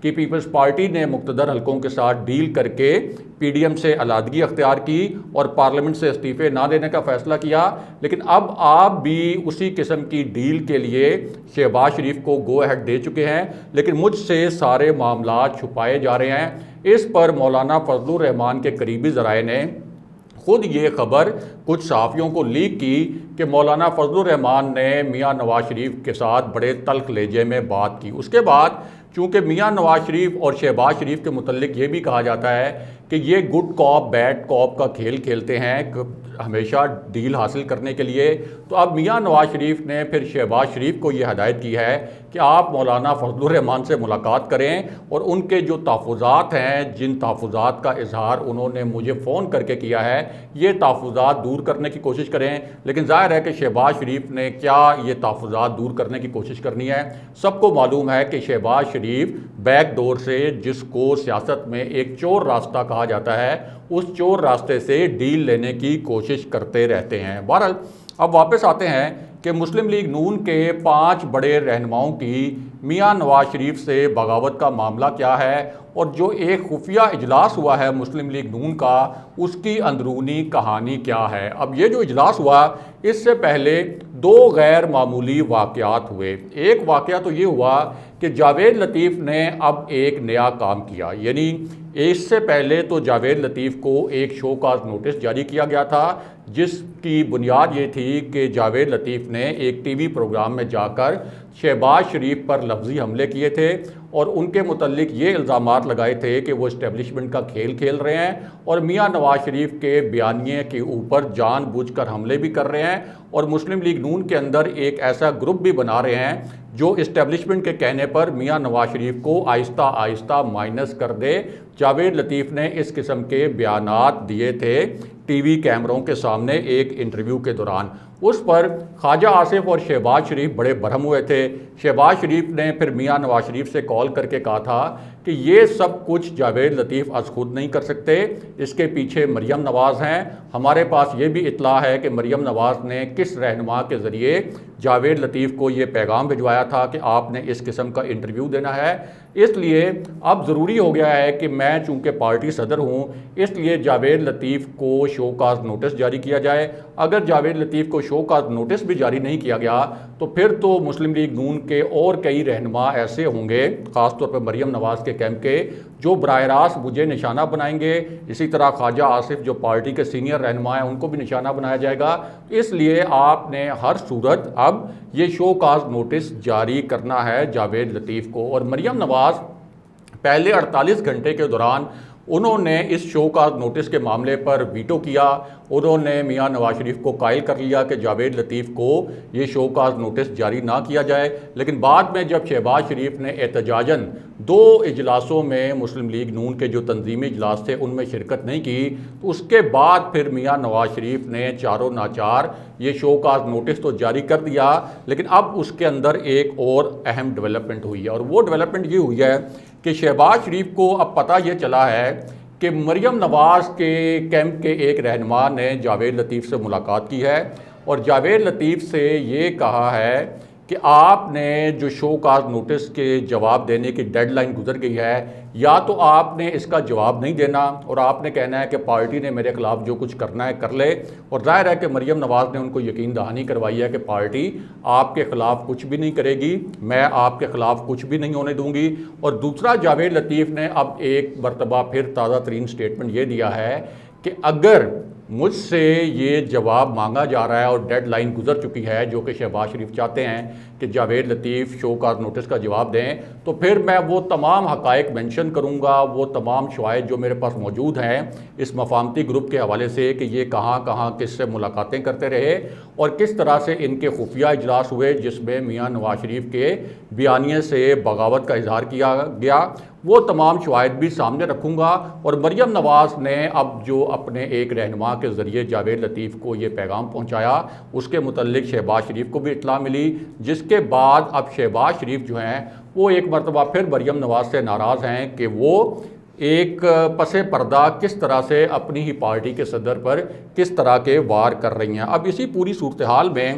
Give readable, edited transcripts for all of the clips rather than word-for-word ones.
کہ Peoples party نے مقتدر حلقوں کے ساتھ ڈیل کر کے پی ڈی ایم سے علیحدگی اختیار کی اور پارلیمنٹ سے استعفے نہ دینے کا فیصلہ کیا، لیکن اب آپ بھی اسی قسم کی ڈیل کے لیے شہباز شریف کو گو اہیڈ دے چکے ہیں، لیکن مجھ سے سارے معاملات چھپائے جا رہے ہیں۔ اس پر مولانا فضل الرحمان کے قریبی ذرائع نے خود یہ خبر کچھ صحافیوں کو لیک کی کہ مولانا فضل الرحمان نے میاں نواز شریف کے ساتھ بڑے تلخ لہجے میں بات کی۔ اس کے بعد چونکہ میاں نواز شریف اور شہباز شریف کے متعلق یہ بھی کہا جاتا ہے کہ یہ گڈ کاپ بیڈ کاپ کا کھیل کھیلتے ہیں ہمیشہ ڈیل حاصل کرنے کے لیے، تو اب میاں نواز شریف نے پھر شہباز شریف کو یہ ہدایت کی ہے کہ آپ مولانا فضل الرحمان سے ملاقات کریں اور ان کے جو تحفظات ہیں، جن تحفظات کا اظہار انہوں نے مجھے فون کر کے کیا ہے، یہ تحفظات دور کرنے کی کوشش کریں۔ لیکن ظاہر ہے کہ شہباز شریف نے کیا یہ تحفظات دور کرنے کی کوشش کرنی ہے؟ سب کو معلوم ہے کہ شہباز شریف بیک ڈور سے، جس کو سیاست میں ایک چور راستہ کہا جاتا ہے، اس چور راستے سے ڈیل لینے کی کوشش کرتے رہتے ہیں۔ بہرحال اب واپس آتے ہیں کہ مسلم لیگ نون کے 5 بڑے رہنماؤں کی میاں نواز شریف سے بغاوت کا معاملہ کیا ہے، اور جو ایک خفیہ اجلاس ہوا ہے مسلم لیگ نون کا، اس کی اندرونی کہانی کیا ہے۔ اب یہ جو اجلاس ہوا، اس سے پہلے 2 غیر معمولی واقعات ہوئے۔ ایک واقعہ تو یہ ہوا کہ جاوید لطیف نے اب ایک نیا کام کیا، یعنی اس سے پہلے تو جاوید لطیف کو ایک شو کاز نوٹس جاری کیا گیا تھا، جس کی بنیاد یہ تھی کہ جاوید لطیف نے ایک ٹی وی پروگرام میں جا کر شہباز شریف پر لفظی حملے کیے تھے اور ان کے متعلق یہ الزامات لگائے تھے کہ وہ اسٹیبلشمنٹ کا کھیل کھیل رہے ہیں اور میاں نواز شریف کے بیانیے کے اوپر جان بوجھ کر حملے بھی کر رہے ہیں، اور مسلم لیگ نون کے اندر ایک ایسا گروپ بھی بنا رہے ہیں جو اسٹیبلشمنٹ کے کہنے پر میاں نواز شریف کو آہستہ آہستہ مائنس کر دے۔ جاوید لطیف نے اس قسم کے بیانات دیے تھے ٹی وی کیمروں کے سامنے ایک انٹرویو کے دوران۔ اس پر خواجہ آصف اور شہباز شریف بڑے برہم ہوئے تھے۔ شہباز شریف نے پھر میاں نواز شریف سے کال کر کے کہا تھا کہ یہ سب کچھ جاوید لطیف از خود نہیں کر سکتے، اس کے پیچھے مریم نواز ہیں۔ ہمارے پاس یہ بھی اطلاع ہے کہ مریم نواز نے کس رہنما کے ذریعے جاوید لطیف کو یہ پیغام بھجوایا تھا کہ آپ نے اس قسم کا انٹرویو دینا ہے۔ اس لیے اب ضروری ہو گیا ہے کہ میں چونکہ پارٹی صدر ہوں، اس لیے جاوید لطیف کو شو کاز نوٹس جاری کیا جائے۔ اگر جاوید لطیف کو شو کاز نوٹس بھی جاری نہیں کیا گیا تو پھر تو مسلم لیگ نون کے اور کئی رہنما ایسے ہوں گے، خاص طور پر مریم نواز کے کیمپ کے، جو براہ راست مجھے نشانہ بنائیں گے۔ اسی طرح خواجہ آصف جو پارٹی کے سینئر رہنما ہیں، ان کو بھی نشانہ بنایا جائے گا۔ اس لیے آپ نے ہر صورت اب یہ شو کاز نوٹس جاری کرنا ہے جاوید لطیف کو۔ اور مریم نواز پہلے 48 گھنٹے کے دوران انہوں نے اس شو کاز نوٹس کے معاملے پر ویٹو کیا۔ انہوں نے میاں نواز شریف کو قائل کر لیا کہ جاوید لطیف کو یہ شو کاز نوٹس جاری نہ کیا جائے، لیکن بعد میں جب شہباز شریف نے احتجاجاً 2 اجلاسوں میں مسلم لیگ نون کے جو تنظیمی اجلاس تھے ان میں شرکت نہیں کی، تو اس کے بعد پھر میاں نواز شریف نے چاروں ناچار یہ شو کاز نوٹس تو جاری کر دیا، لیکن اب اس کے اندر ایک اور اہم ڈیولپمنٹ ہوئی ہے، اور وہ ڈیولپمنٹ یہ ہوئی ہے کہ شہباز شریف کو اب پتہ یہ چلا ہے کہ مریم نواز کے کیمپ کے ایک رہنما نے جاوید لطیف سے ملاقات کی ہے اور جاوید لطیف سے یہ کہا ہے کہ آپ نے جو شو کاز نوٹس کے جواب دینے کی ڈیڈ لائن گزر گئی ہے، یا تو آپ نے اس کا جواب نہیں دینا اور آپ نے کہنا ہے کہ پارٹی نے میرے خلاف جو کچھ کرنا ہے کر لے۔ اور ظاہر ہے کہ مریم نواز نے ان کو یقین دہانی کروائی ہے کہ پارٹی آپ کے خلاف کچھ بھی نہیں کرے گی، میں آپ کے خلاف کچھ بھی نہیں ہونے دوں گی۔ اور دوسرا، جاوید لطیف نے اب ایک مرتبہ پھر تازہ ترین سٹیٹمنٹ یہ دیا ہے کہ اگر مجھ سے یہ جواب مانگا جا رہا ہے اور ڈیڈ لائن گزر چکی ہے، جو کہ شہباز شریف چاہتے ہیں کہ جاوید لطیف شو کاز نوٹس کا جواب دیں، تو پھر میں وہ تمام حقائق مینشن کروں گا، وہ تمام شواہد جو میرے پاس موجود ہیں اس مفاہمتی گروپ کے حوالے سے کہ یہ کہاں کہاں کس سے ملاقاتیں کرتے رہے اور کس طرح سے ان کے خفیہ اجلاس ہوئے جس میں میاں نواز شریف کے بیانیے سے بغاوت کا اظہار کیا گیا، وہ تمام شواہد بھی سامنے رکھوں گا۔ اور مریم نواز نے اب جو اپنے ایک رہنما کے ذریعے جاوید لطیف کو یہ پیغام پہنچایا، اس کے متعلق شہباز شریف کو بھی اطلاع ملی، جس کے بعد اب شہباز شریف جو ہیں وہ ایک مرتبہ پھر مریم نواز سے ناراض ہیں کہ وہ ایک پس پردہ کس طرح سے اپنی ہی پارٹی کے صدر پر کس طرح کے وار کر رہی ہیں۔ اب اسی پوری صورتحال میں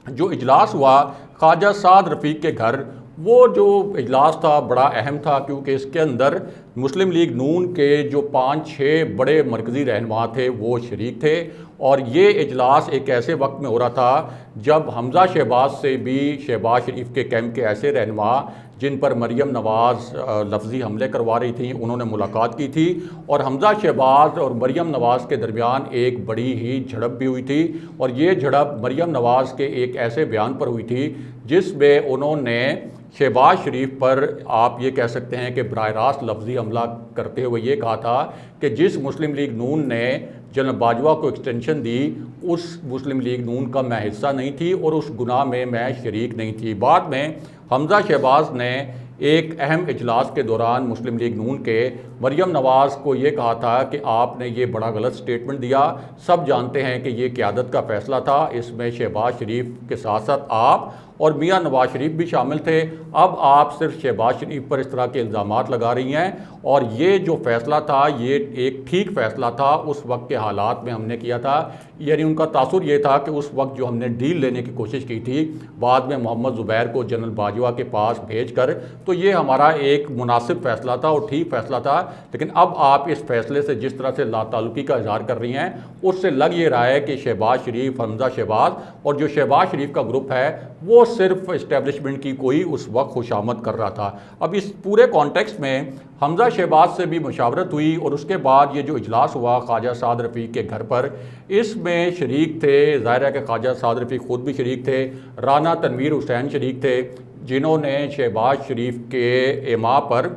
جو اجلاس ہوا خواجہ سعد رفیق کے گھر، وہ جو اجلاس تھا بڑا اہم تھا، کیونکہ اس کے اندر مسلم لیگ نون کے جو 5-6 بڑے مرکزی رہنما تھے وہ شریک تھے، اور یہ اجلاس ایک ایسے وقت میں ہو رہا تھا جب حمزہ شہباز سے بھی شہباز شریف کے کیمپ کے ایسے رہنما جن پر مریم نواز لفظی حملے کروا رہی تھیں انہوں نے ملاقات کی تھی، اور حمزہ شہباز اور مریم نواز کے درمیان ایک بڑی ہی جھڑپ بھی ہوئی تھی، اور یہ جھڑپ مریم نواز کے ایک ایسے بیان پر ہوئی تھی جس میں انہوں نے شہباز شریف پر آپ یہ کہہ سکتے ہیں کہ براہ راست لفظی حملہ کرتے ہوئے یہ کہا تھا کہ جس مسلم لیگ نون نے جنرل باجوہ کو ایکسٹینشن دی اس مسلم لیگ نون کا میں حصہ نہیں تھی اور اس گناہ میں شریک نہیں تھی۔ بعد میں حمزہ شہباز نے ایک اہم اجلاس کے دوران مسلم لیگ نون کے مریم نواز کو یہ کہا تھا کہ آپ نے یہ بڑا غلط سٹیٹمنٹ دیا، سب جانتے ہیں کہ یہ قیادت کا فیصلہ تھا، اس میں شہباز شریف کے ساتھ ساتھ آپ اور میاں نواز شریف بھی شامل تھے، اب آپ صرف شہباز شریف پر اس طرح کے الزامات لگا رہی ہیں، اور یہ جو فیصلہ تھا یہ ایک ٹھیک فیصلہ تھا، اس وقت کے حالات میں ہم نے کیا تھا۔ یعنی ان کا تاثر یہ تھا کہ اس وقت جو ہم نے ڈیل لینے کی کوشش کی تھی بعد میں محمد زبیر کو جنرل باجوہ کے پاس بھیج کر، تو یہ ہمارا ایک مناسب فیصلہ تھا اور ٹھیک فیصلہ تھا، لیکن اب آپ اس فیصلے سے جس طرح سے لا تعلقی کا اظہار کر رہی ہیں اس سے لگ یہ رہا ہے کہ شہباز شریف، حمزہ شہباز اور جو شہباز شریف کا گروپ ہے وہ صرف اسٹیبلشمنٹ کی کوئی اس وقت خوشامد کر رہا تھا۔ اب اس پورے کانٹیکسٹ میں حمزہ شہباز سے بھی مشاورت ہوئی، اور اس کے بعد یہ جو اجلاس ہوا خواجہ سعد رفیق کے گھر پر، اس میں شریک تھے، ظاہر ہے کہ خواجہ سعد رفیق خود بھی شریک تھے، رانا تنویر حسین شریک تھے جنہوں نے شہباز شریف کے ایما پر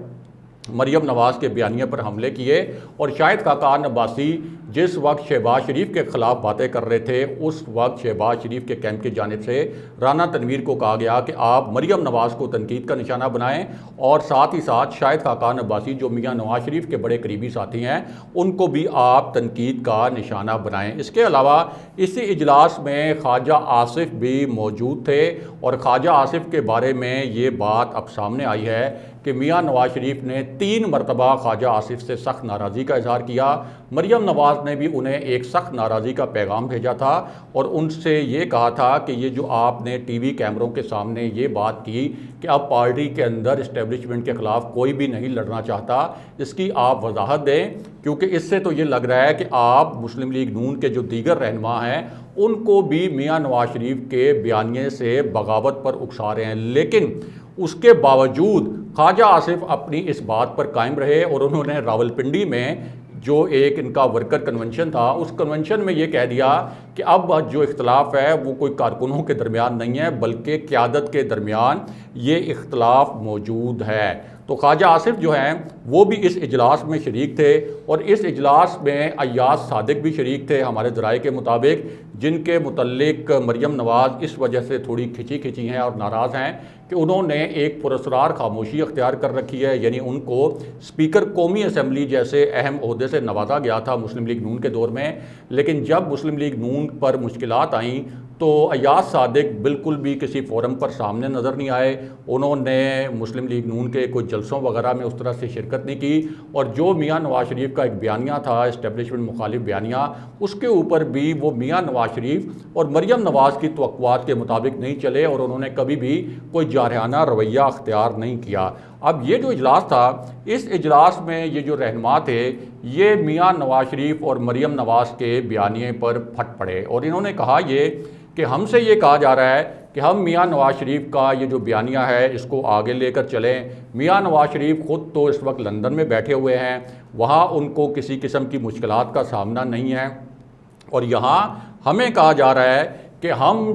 مریم نواز کے بیانیے پر حملے کیے، اور شاہد خاقان عباسی جس وقت شہباز شریف کے خلاف باتیں کر رہے تھے اس وقت شہباز شریف کے کیمپ کی جانب سے رانا تنویر کو کہا گیا کہ آپ مریم نواز کو تنقید کا نشانہ بنائیں، اور ساتھ ہی ساتھ شاہد خاقان عباسی جو میاں نواز شریف کے بڑے قریبی ساتھی ہیں ان کو بھی آپ تنقید کا نشانہ بنائیں۔ اس کے علاوہ اسی اجلاس میں خواجہ آصف بھی موجود تھے، اور خواجہ آصف کے بارے میں یہ بات اب سامنے آئی ہے کہ میاں نواز شریف نے 3 مرتبہ خواجہ آصف سے سخت ناراضی کا اظہار کیا، مریم نواز نے بھی انہیں ایک سخت ناراضی کا پیغام بھیجا تھا اور ان سے یہ کہا تھا کہ یہ جو آپ نے ٹی وی کیمروں کے سامنے یہ بات کی کہ اب پارٹی کے اندر اسٹیبلشمنٹ کے خلاف کوئی بھی نہیں لڑنا چاہتا، اس کی آپ وضاحت دیں، کیونکہ اس سے تو یہ لگ رہا ہے کہ آپ مسلم لیگ نون کے جو دیگر رہنما ہیں ان کو بھی میاں نواز شریف کے بیانیے سے بغاوت پر اکسا رہے ہیں۔ لیکن اس کے باوجود خواجہ آصف اپنی اس بات پر قائم رہے، اور انہوں نے راولپنڈی میں جو ایک ان کا ورکر کنونشن تھا اس کنونشن میں یہ کہہ دیا کہ اب جو اختلاف ہے وہ کوئی کارکنوں کے درمیان نہیں ہے بلکہ قیادت کے درمیان یہ اختلاف موجود ہے۔ تو خواجہ آصف جو ہیں وہ بھی اس اجلاس میں شریک تھے، اور اس اجلاس میں ایاز صادق بھی شریک تھے ہمارے ذرائع کے مطابق، جن کے متعلق مریم نواز اس وجہ سے تھوڑی کھچی ہیں اور ناراض ہیں کہ انہوں نے ایک پراسرار خاموشی اختیار کر رکھی ہے، یعنی ان کو اسپیکر قومی اسمبلی جیسے اہم عہدے سے نوازا گیا تھا مسلم لیگ نون کے دور میں، لیکن جب مسلم لیگ نون پر مشکلات آئیں تو ایاز صادق بالکل بھی کسی فورم پر سامنے نظر نہیں آئے، انہوں نے مسلم لیگ نون کے کوئی جلسوں وغیرہ میں اس طرح سے شرکت نہیں کی، اور جو میاں نواز شریف کا ایک بیانیہ تھا اسٹیبلشمنٹ مخالف بیانیہ، اس کے اوپر بھی وہ میاں نواز شریف اور مریم نواز کی توقعات کے مطابق نہیں چلے، اور انہوں نے کبھی بھی کوئی جارحانہ رویہ اختیار نہیں کیا۔ اب یہ جو اجلاس تھا اس اجلاس میں یہ جو رہنما تھے یہ میاں نواز شریف اور مریم نواز کے بیانیے پر پھٹ پڑے، اور انہوں نے کہا یہ کہ ہم سے یہ کہا جا رہا ہے کہ ہم میاں نواز شریف کا یہ جو بیانیہ ہے اس کو آگے لے کر چلیں۔ میاں نواز شریف خود تو اس وقت لندن میں بیٹھے ہوئے ہیں، وہاں ان کو کسی قسم کی مشکلات کا سامنا نہیں ہے، اور یہاں ہمیں کہا جا رہا ہے کہ ہم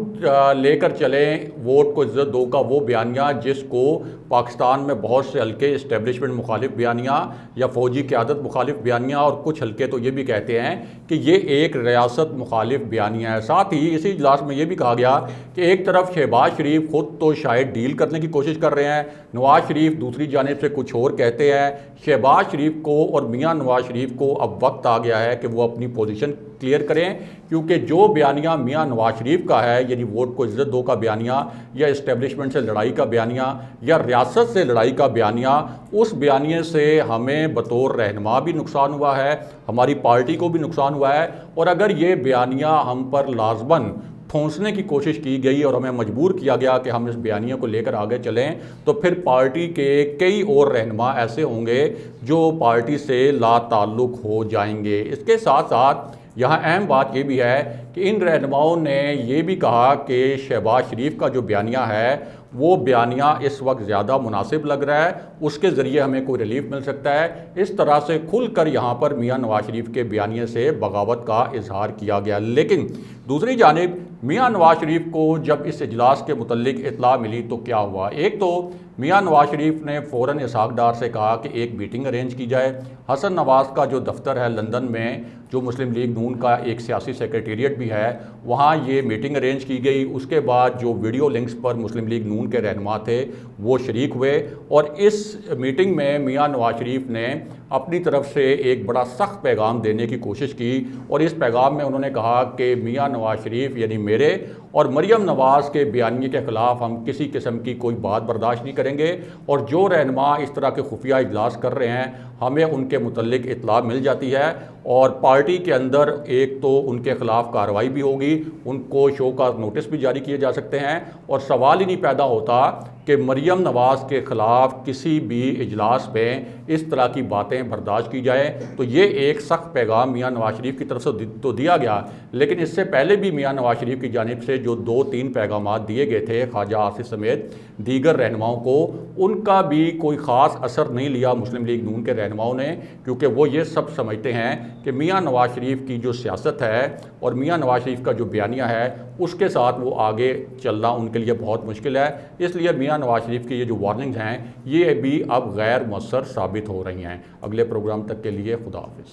لے کر چلیں ووٹ کو عزت دو کا وہ بیانیہ جس کو پاکستان میں بہت سے حلقے اسٹیبلشمنٹ مخالف بیانیہ یا فوجی قیادت مخالف بیانیہ اور کچھ حلقے تو یہ بھی کہتے ہیں کہ یہ ایک ریاست مخالف بیانیہ ہے۔ ساتھ ہی اسی اجلاس میں یہ بھی کہا گیا کہ ایک طرف شہباز شریف خود تو شاید ڈیل کرنے کی کوشش کر رہے ہیں، نواز شریف دوسری جانب سے کچھ اور کہتے ہیں۔ شہباز شریف کو اور میاں نواز شریف کو اب وقت آ گیا ہے کہ وہ اپنی پوزیشن کلیئر کریں، کیونکہ جو بیانیہ میاں نواز شریف کا ہے یعنی ووٹ کو عزت دو کا بیانیہ یا اسٹیبلشمنٹ سے لڑائی کا بیانیہ یا ریاست سے لڑائی کا بیانیہ، اس بیانیے سے ہمیں بطور رہنما بھی نقصان ہوا ہے، ہماری پارٹی کو بھی نقصان ہوا ہے، اور اگر یہ بیانیہ ہم پر لازماً ٹھونسنے کی کوشش کی گئی اور ہمیں مجبور کیا گیا کہ ہم اس بیانیے کو لے کر آگے چلیں، تو پھر پارٹی کے کئی اور رہنما ایسے ہوں گے جو پارٹی سے لا تعلق ہو جائیں گے۔ اس کے ساتھ ساتھ یہاں اہم بات یہ بھی ہے کہ ان رہنماؤں نے یہ بھی کہا کہ شہباز شریف کا جو بیانیہ ہے وہ بیانیہ اس وقت زیادہ مناسب لگ رہا ہے، اس کے ذریعے ہمیں کوئی ریلیف مل سکتا ہے۔ اس طرح سے کھل کر یہاں پر میاں نواز شریف کے بیانیے سے بغاوت کا اظہار کیا گیا۔ لیکن دوسری جانب میاں نواز شریف کو جب اس اجلاس کے متعلق اطلاع ملی تو کیا ہوا؟ ایک تو میاں نواز شریف نے فوراً اسحاق ڈار سے کہا کہ ایک میٹنگ ارینج کی جائے۔ حسن نواز کا جو دفتر ہے لندن میں، جو مسلم لیگ نون کا ایک سیاسی سیکریٹریٹ بھی ہے، وہاں یہ میٹنگ ارینج کی گئی۔ اس کے بعد جو ویڈیو لنکس پر مسلم لیگ نون کے رہنما تھے وہ شریک ہوئے، اور اس میٹنگ میں میاں نواز شریف نے اپنی طرف سے ایک بڑا سخت پیغام دینے کی کوشش کی، اور اس پیغام میں انہوں نے کہا کہ میاں نواز شریف یعنی میرے اور مریم نواز کے بیانیے کے خلاف ہم کسی قسم کی کوئی بات برداشت نہیں کریں گے، اور جو رہنما اس طرح کے خفیہ اجلاس کر رہے ہیں ہمیں ان کے متعلق اطلاع مل جاتی ہے، اور پارٹی کے اندر ایک تو ان کے خلاف کارروائی بھی ہوگی، ان کو شو کا نوٹس بھی جاری کیے جا سکتے ہیں، اور سوال ہی نہیں پیدا ہوتا کہ مریم نواز کے خلاف کسی بھی اجلاس میں اس طرح کی باتیں برداشت کی جائیں۔ تو یہ ایک سخت پیغام میاں نواز شریف کی طرف سے تو دیا گیا، لیکن اس سے پہلے بھی میاں نواز شریف کی جانب سے جو 2-3 پیغامات دیے گئے تھے خواجہ آصف سمیت دیگر رہنماؤں کو، ان کا بھی کوئی خاص اثر نہیں لیا مسلم لیگ نون کے رہنماؤں نے، کیونکہ وہ یہ سب سمجھتے ہیں کہ میاں نواز شریف کی جو سیاست ہے اور میاں نواز شریف کا جو بیانیہ ہے اس کے ساتھ وہ آگے چلنا ان کے لیے بہت مشکل ہے۔ اس لیے میاں نواز شریف کی یہ جو وارننگز ہیں یہ بھی اب غیر مؤثر ثابت ہو رہی ہیں۔ اگلے پروگرام تک کے لیے خدا حافظ۔